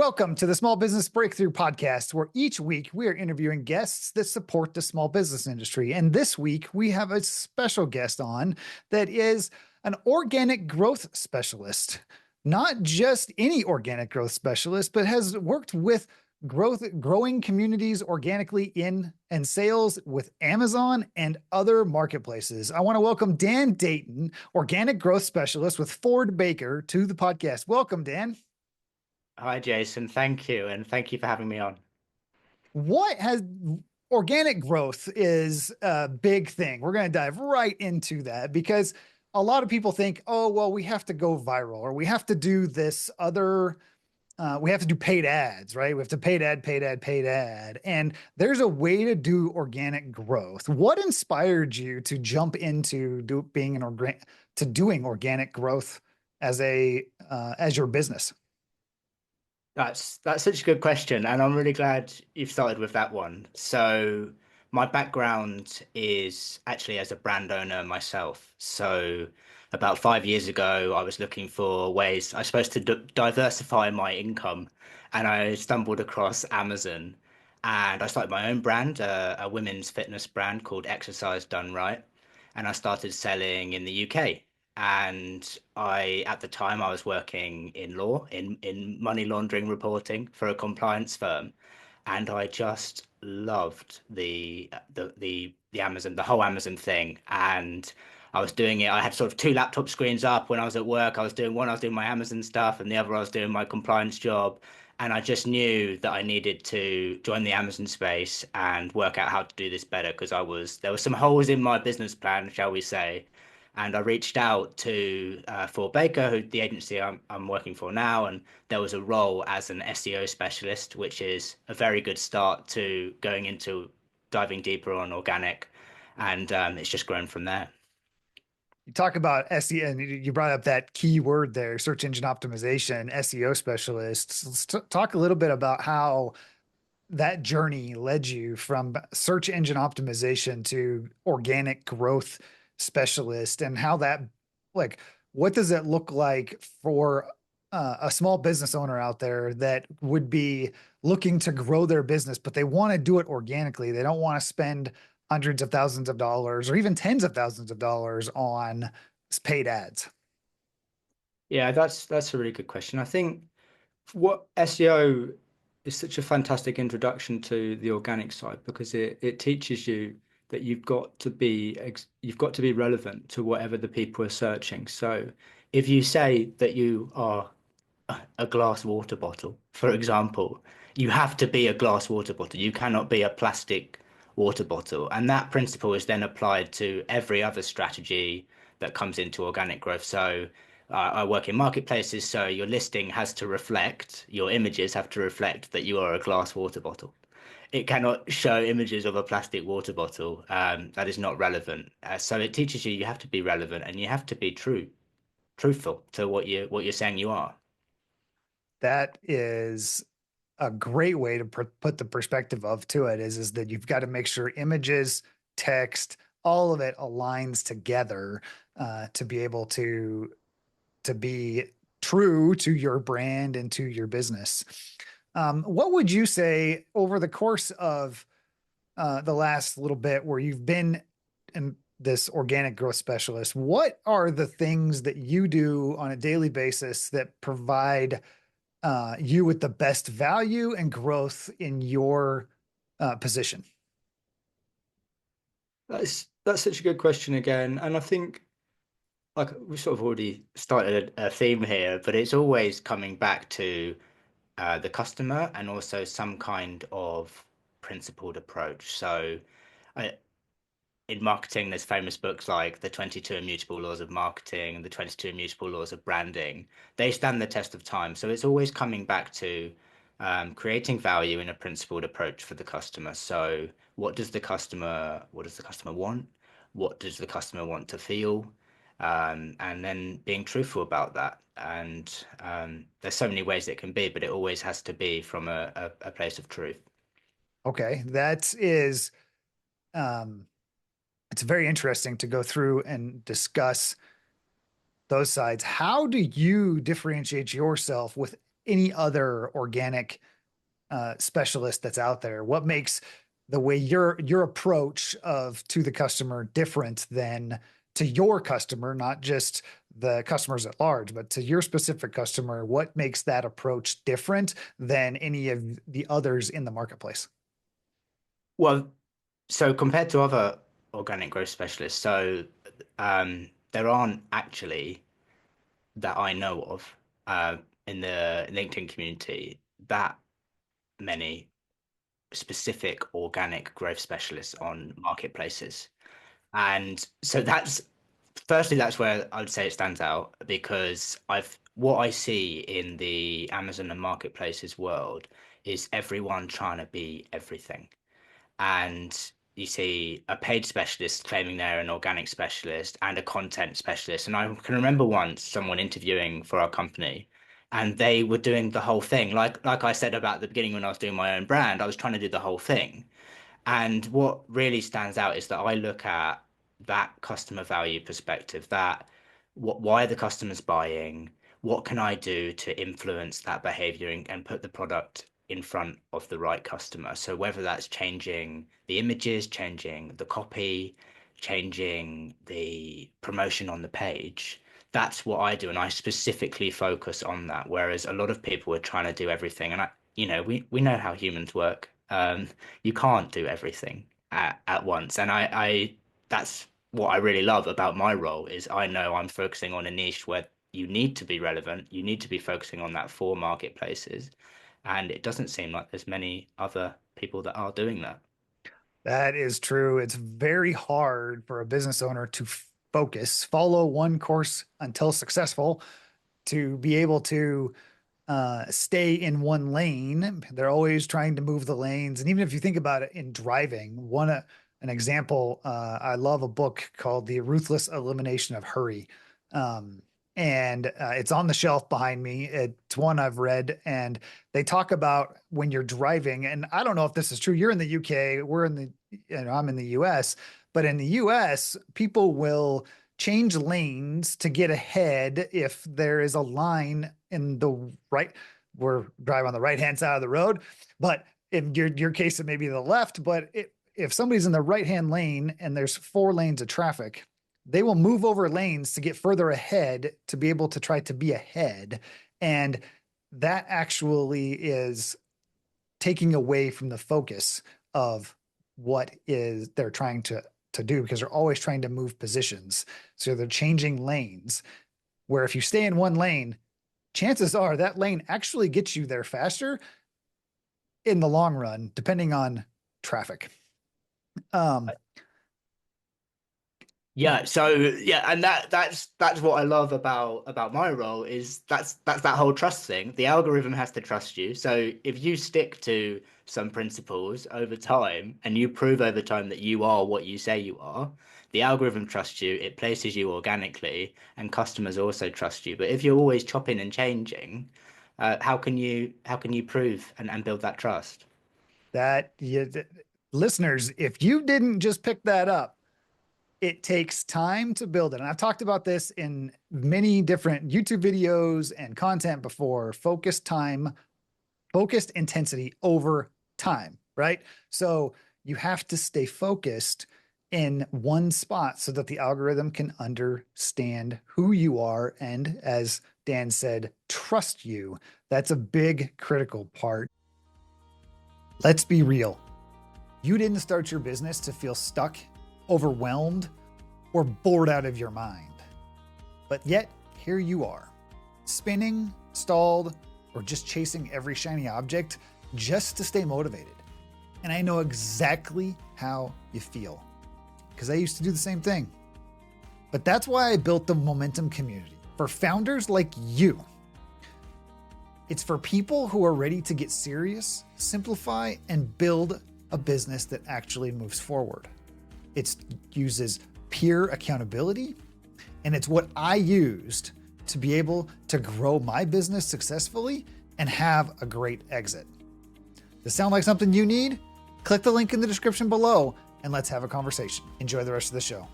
Welcome to the Small Business Breakthrough Podcast, where each week we are interviewing guests that support the small business industry. And this week we have a special guest on that is an organic growth specialist, not just any organic growth specialist, but has worked with growing communities organically in and sales with Amazon and other marketplaces. I want to welcome Dan Dayton, organic growth specialist with Ford Baker, to the podcast. Welcome, Dan. Hi, Jason. Thank you. And thank you for having me on. What has Organic growth is a big thing. We're going to dive right into that because a lot of people think, oh, well, we have to go viral or we have to do this other, we have to do paid ads, right? We have to paid ad, paid ad, paid ad. And there's a way to do organic growth. What inspired you to jump into doing organic growth as as your business? That's such a good question, and I'm really glad you've started with that one. So, my background is actually as a brand owner myself. So, about 5 years ago, I was looking for ways, I suppose, to diversify my income, and I stumbled across Amazon, and I started my own brand, a women's fitness brand called Exercise Done Right, and I started selling in the UK. And at the time, I was working in law, in money laundering reporting for a compliance firm, and I just loved the Amazon, the whole Amazon thing. And I was doing it. I had sort of two laptop screens up when I was at work. I was doing my Amazon stuff, and the other I was doing my compliance job. And I just knew that I needed to join the Amazon space and work out how to do this better because there were some holes in my business plan, shall we say. And I reached out to Ford Baker, who the agency I'm working for now, and there was a role as an SEO specialist, which is a very good start to going into diving deeper on organic, and it's just grown from there. You talk about SEO, and you brought up that key word there, search engine optimization, SEO specialists. Let's talk a little bit about how that journey led you from search engine optimization to organic growth specialist, and how that, like, what does it look like for a small business owner out there that would be looking to grow their business, but they want to do it organically. They don't want to spend hundreds of thousands of dollars or even tens of thousands of dollars on paid ads. Yeah, that's a really good question. I think what SEO is such a fantastic introduction to the organic side because it teaches you that you've got to be relevant to whatever the people are searching. So if you say that you are a glass water bottle, for example, you have to be a glass water bottle. You cannot be a plastic water bottle. And that principle is then applied to every other strategy that comes into organic growth. So I work in marketplaces, so your listing has to reflect, your images have to reflect that you are a glass water bottle. It cannot show images of a plastic water bottle. That is not relevant. So it teaches you have to be relevant and you have to be truthful to what you're saying you are. That is a great way to put the perspective of to it is that you've got to make sure images, text, all of it aligns together to be able to be true to your brand and to your business. What would you say over the course of the last little bit where you've been in this organic growth specialist? What are the things that you do on a daily basis that provide you with the best value and growth in your position? That's such a good question again, and I think like we sort of already started a theme here, but it's always coming back to the customer and also some kind of principled approach. So, I, in marketing, there's famous books like The 22 Immutable Laws of Marketing and The 22 Immutable Laws of Branding. They stand the test of time. So it's always coming back to creating value in a principled approach for the customer. So what does the customer want? What does the customer want to feel? And then being truthful about that. And there's so many ways it can be, but it always has to be from a place of truth. Okay, that is um, it's very interesting to go through and discuss those sides. How do you differentiate yourself with any other organic specialist that's out there? What makes the way your approach of to the customer different than to your customer, not just the customers at large, but to your specific customer? What makes that approach different than any of the others in the marketplace? Well, so compared to other organic growth specialists, there aren't actually that I know of in the LinkedIn community that many specific organic growth specialists on marketplaces. And so that's where I would say it stands out because I've what I see in the Amazon and marketplaces world is everyone trying to be everything. And you see a paid specialist claiming they're an organic specialist and a content specialist. And I can remember once someone interviewing for our company, and they were doing the whole thing. Like I said about the beginning when I was doing my own brand, I was trying to do the whole thing. And what really stands out is that I look at that customer value perspective, that why are the customers buying? What can I do to influence that behavior and put the product in front of the right customer? So whether that's changing the images, changing the copy, changing the promotion on the page, that's what I do. And I specifically focus on that. Whereas a lot of people are trying to do everything. And we know how humans work. You can't do everything at once. And that's what I really love about my role is I know I'm focusing on a niche where you need to be relevant. You need to be focusing on that for marketplaces. And it doesn't seem like there's many other people that are doing that. That is true. It's very hard for a business owner to focus, follow one course until successful, to be able to stay in one lane. They're always trying to move the lanes. And even if you think about it in driving, an example, I love a book called The Ruthless Elimination of Hurry. Um, and it's on the shelf behind me. It's one I've read, and they talk about when you're driving. And I don't know if this is true. You're in the UK, I'm in the US, but in the US, people will change lanes to get ahead if there is a line in the right. We're driving on the right hand side of the road, but in your case, it may be the left. But if somebody's in the right hand lane and there's 4 lanes of traffic, they will move over lanes to get further ahead to be able to try to be ahead. And that actually is taking away from the focus of what is they're trying to do, because they're always trying to move positions. So they're changing lanes, where if you stay in one lane, chances are that lane actually gets you there faster in the long run, depending on traffic. Um, Yeah, so yeah, and that's what I love about my role is that's that whole trust thing. The algorithm has to trust you. So if you stick to some principles over time and you prove over time that you are what you say you are, the algorithm trusts you, it places you organically, and customers also trust you. But if you're always chopping and changing, how can you prove and build that trust? that you, listeners, if you didn't just pick that up, it takes time to build it. And I've talked about this in many different YouTube videos and content before. Focused intensity over time, right? So you have to stay focused in one spot so that the algorithm can understand who you are. And as Dan said, trust you. That's a big critical part. Let's be real. You didn't start your business to feel stuck, overwhelmed, or bored out of your mind. But yet, here you are, spinning, stalled, or just chasing every shiny object just to stay motivated. And I know exactly how you feel, because I used to do the same thing. But that's why I built the Momentum community for founders like you. It's for people who are ready to get serious, simplify, and build a business that actually moves forward. It uses peer accountability, and it's what I used to be able to grow my business successfully and have a great exit. Does this sound like something you need? Click the link in the description below and let's have a conversation. Enjoy the rest of the show.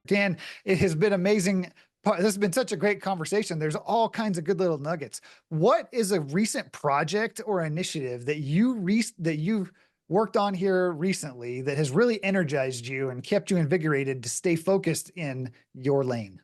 Dan, it has been amazing This has been such a great conversation. There's all kinds of good little nuggets. What is a recent project or initiative that you've worked on here recently that has really energized you and kept you invigorated to stay focused in your lane?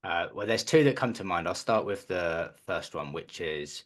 Well, there's two that come to mind. I'll start with the first one, which is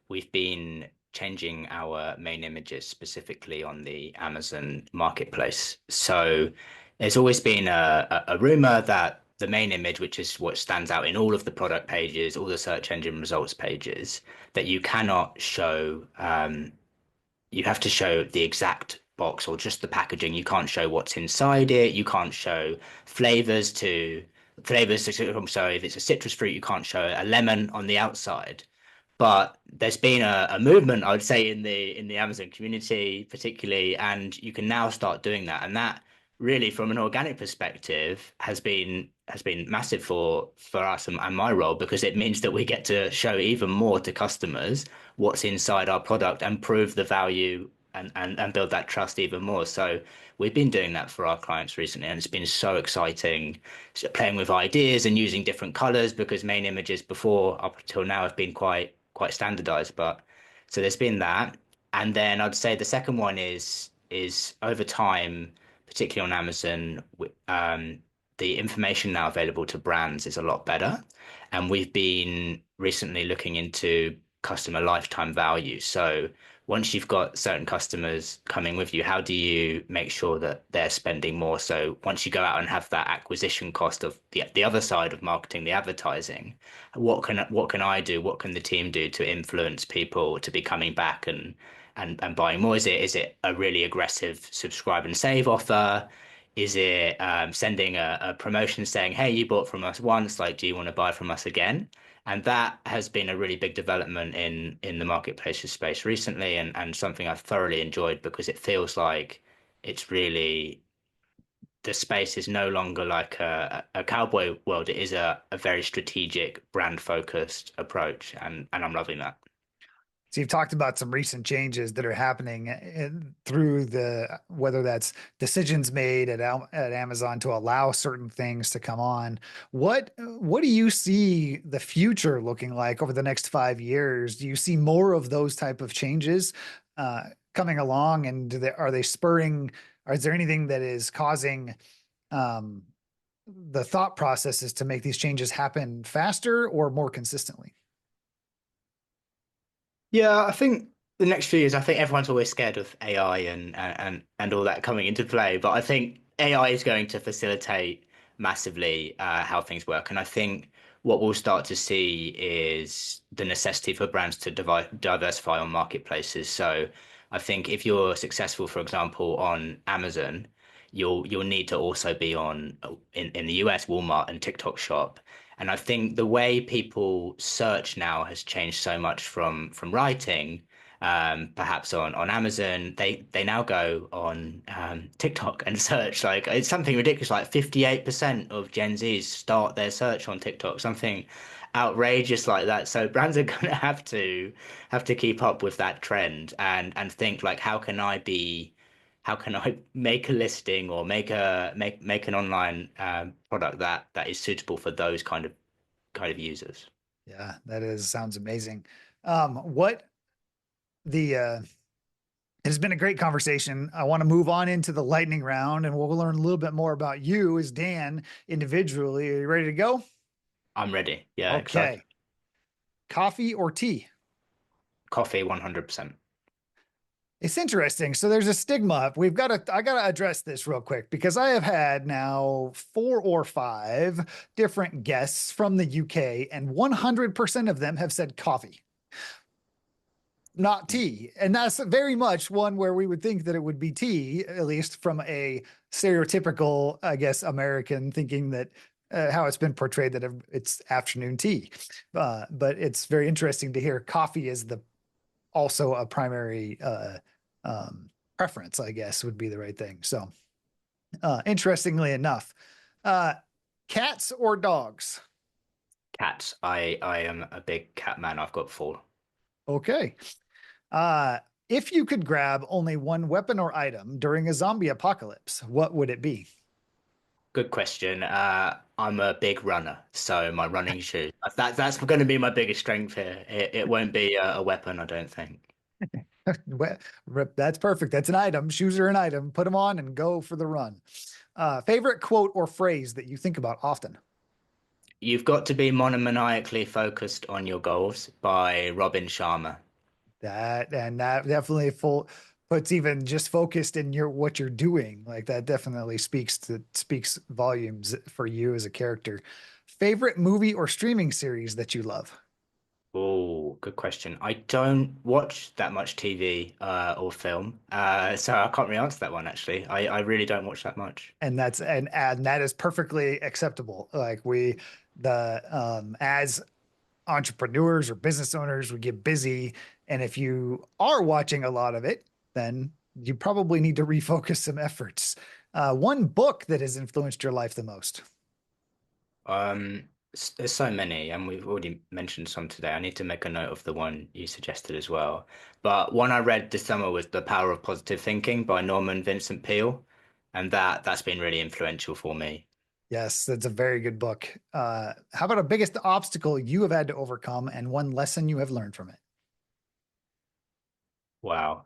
we've been changing our main images specifically on the Amazon marketplace. So there's always been a rumor that the main image, which is what stands out in all of the product pages, all the search engine results pages, that you cannot show you have to show the exact box or just the packaging. You can't show what's inside it. You can't show flavors to flavors. I'm sorry, if it's a citrus fruit, you can't show a lemon on the outside. But there's been a movement, I would say, in the Amazon community, particularly, and you can now start doing that. And that really, from an organic perspective, has been massive for us and my role because it means that we get to show even more to customers what's inside our product and prove the value and build that trust even more. So we've been doing that for our clients recently, and it's been so exciting playing with ideas and using different colors because main images before up until now have been quite standardized. But so there's been that. And then I'd say the second one is over time, particularly on Amazon, the information now available to brands is a lot better. And we've been recently looking into customer lifetime value. So once you've got certain customers coming with you, how do you make sure that they're spending more? So once you go out and have that acquisition cost of the other side of marketing, the advertising, what can I do? What can the team do to influence people to be coming back and buying more? Is it a really aggressive subscribe and save offer? Is it sending a promotion saying, "Hey, you bought from us once, like, do you want to buy from us again?" And that has been a really big development in the marketplaces space recently, and something I've thoroughly enjoyed because it feels like it's really the space is no longer like a cowboy world. It is a very strategic, brand focused approach, and I'm loving that. So you've talked about some recent changes that are happening through whether that's decisions made at Amazon to allow certain things to come on. What do you see the future looking like over the next 5 years? Do you see more of those type of changes coming along, and are they spurring? Or is there anything that is causing um, the thought processes to make these changes happen faster or more consistently? Yeah, I think the next few years, I think everyone's always scared of AI and all that coming into play. But I think AI is going to facilitate massively how things work. And I think what we'll start to see is the necessity for brands to diversify on marketplaces. So I think if you're successful, for example, on Amazon, you'll need to also be on in the US, Walmart and TikTok Shop. And I think the way people search now has changed so much from writing, perhaps on Amazon. They now go on TikTok and search. Like it's something ridiculous. Like 58% of Gen Zs start their search on TikTok. Something outrageous like that. So brands are going to have to keep up with that trend and think like, how can I make a listing or make an online product that is suitable for those kind of users? Yeah, that is sounds amazing. What the It has been a great conversation. I want to move on into the lightning round, and we'll learn a little bit more about you as Dan individually. Are you ready to go? I'm ready. Yeah, excited. Okay. Coffee or tea? Coffee, 100%. It's interesting. So there's a stigma. I gotta address this real quick because I have had now 4 or 5 different guests from the UK, and 100% of them have said coffee, not tea. And that's very much one where we would think that it would be tea, at least from a stereotypical, I guess, American thinking that how it's been portrayed that it's afternoon tea. But it's very interesting to hear coffee is the also a primary preference, I guess would be the right thing. So, interestingly enough, uh, cats or dogs? Cats. I am a big cat man. I've got four. Okay. Uh, if you could grab only one weapon or item during a zombie apocalypse, what would it be? Good question. I'm a big runner, so my running shoes. That's going to be my biggest strength here. It won't be a weapon, I don't think. Well, that's perfect. That's an item. Shoes are an item. Put them on and go for the run. Favorite quote or phrase that you think about often? You've got to be monomaniacally focused on your goals by Robin Sharma. That definitely full puts even just focused in your what you're doing. Like that definitely speaks volumes for you as a character. Favorite movie or streaming series that you love? Oh, good question. I don't watch that much TV or film, so I can't really answer that one actually. I really don't watch that much. And that is perfectly acceptable. Like we the as entrepreneurs or business owners, we get busy, and if you are watching a lot of it, then you probably need to refocus some efforts. One book that has influenced your life the most. There's so many, and we've already mentioned some today. I need to make a note of the one you suggested as well. But one I read this summer was The Power of Positive Thinking by Norman Vincent Peale, and that's been really influential for me. Yes, that's a very good book. How about a biggest obstacle you have had to overcome and one lesson you have learned from it? Wow,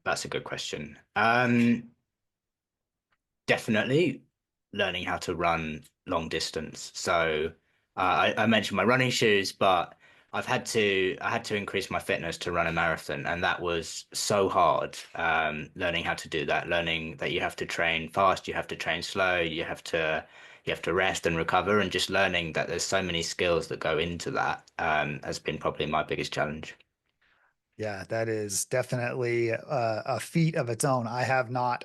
that's a good question. Definitely learning how to run long distance. So I mentioned my running shoes, but I had to increase my fitness to run a marathon, and that was so hard. Learning how to do that, learning that you have to train fast, you have to train slow, you have to rest and recover, and just learning that there's so many skills that go into that has been probably my biggest challenge. Yeah, that is definitely a feat of its own. I have not,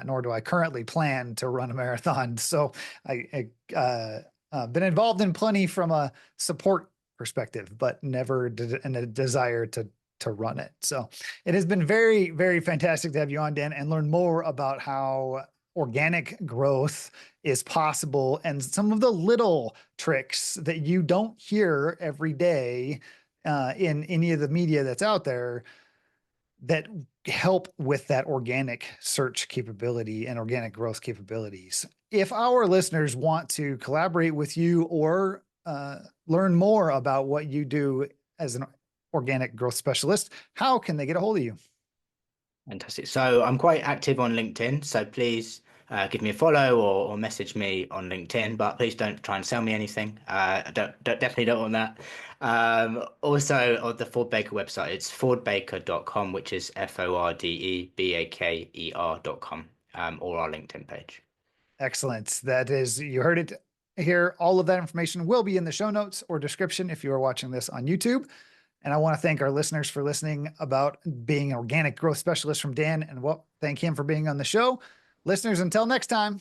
nor do I currently plan to run a marathon. So been involved in plenty from a support perspective, but never did in a desire to run it. So it has been very, very fantastic to have you on, Dan, and learn more about how organic growth is possible and some of the little tricks that you don't hear every day in any of the media that's out there that help with that organic search capability and organic growth capabilities. If our listeners want to collaborate with you or learn more about what you do as an organic growth specialist, how can they get a hold of you? Fantastic. So I'm quite active on LinkedIn, so please give me a follow or message me on LinkedIn, but please don't try and sell me anything. I definitely don't want that. Also on the Ford Baker website, it's fordbaker.com, which is FORDEBAKER.com, or our LinkedIn page. Excellent. That is, you heard it here. All of that information will be in the show notes or description if you are watching this on YouTube. And I want to thank our listeners for listening about being an organic growth specialist from Dan and thank him for being on the show. Listeners, until next time.